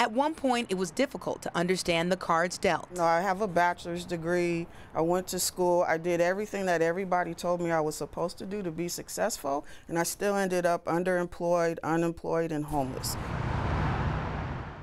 At one point, it was difficult to understand the cards dealt. No, I have a bachelor's degree. I went to school. I did everything that everybody told me I was supposed to do to be successful, and I still ended up underemployed, unemployed, and homeless.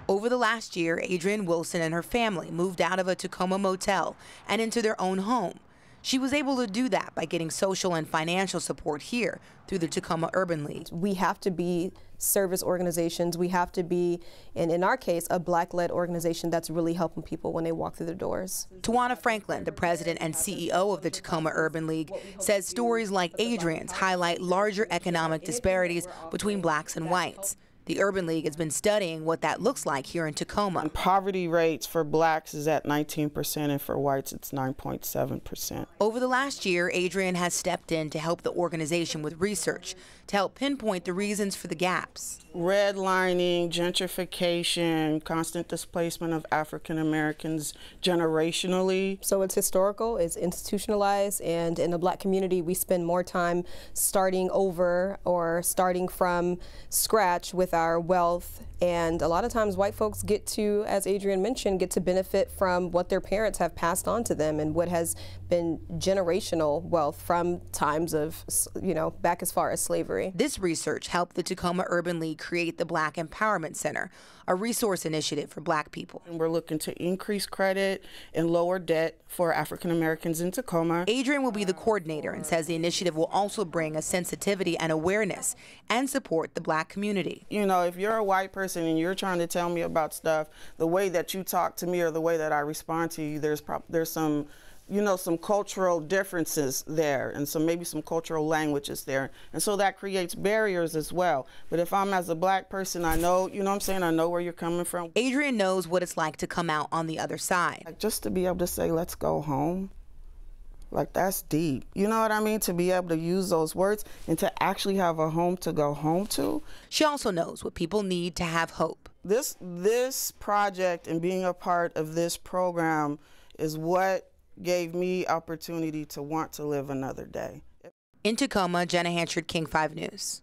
Over the last year, Adrienne Wilson and her family moved out of a Tacoma motel and into their own home. She was able to do that by getting social and financial support here through the Tacoma Urban League. We have to be service organizations. We have to be, and in our case, a Black-led organization that's really helping people when they walk through the doors. Tawana Franklin, the president and CEO of the Tacoma Urban League, says stories like Adrienne's highlight larger economic disparities between blacks and whites. The Urban League has been studying what that looks like here in Tacoma. Poverty rates for blacks is at 19%, and for whites it's 9.7%. Over the last year, Adrienne has stepped in to help the organization with research to help pinpoint the reasons for the gaps. Redlining, gentrification, constant displacement of African Americans generationally. So it's historical, it's institutionalized, and in the Black community we spend more time starting over or starting from scratch with our wealth, and a lot of times white folks get to, as Adrienne mentioned, get to benefit from what their parents have passed on to them and what has been generational wealth from times of, back as far as slavery. This research helped the Tacoma Urban League create the Black Empowerment Center, a resource initiative for black people. And we're looking to increase credit and lower debt for African Americans in Tacoma. Adrienne will be the coordinator and says the initiative will also bring a sensitivity and awareness and support the black community. If you're a white person and you're trying to tell me about stuff, the way that you talk to me or the way that I respond to you, there's some some cultural differences there, and maybe some cultural languages there. And so that creates barriers as well. But if I'm as a black person, I know, I know where you're coming from. Adrienne knows what it's like to come out on the other side. Just to be able to say, let's go home, that's deep. You know what I mean? To be able to use those words and to actually have a home to go home to. She also knows what people need to have hope. This project and being a part of this program is what gave me opportunity to want to live another day. In Tacoma, Jenna Hanchard, King 5 News.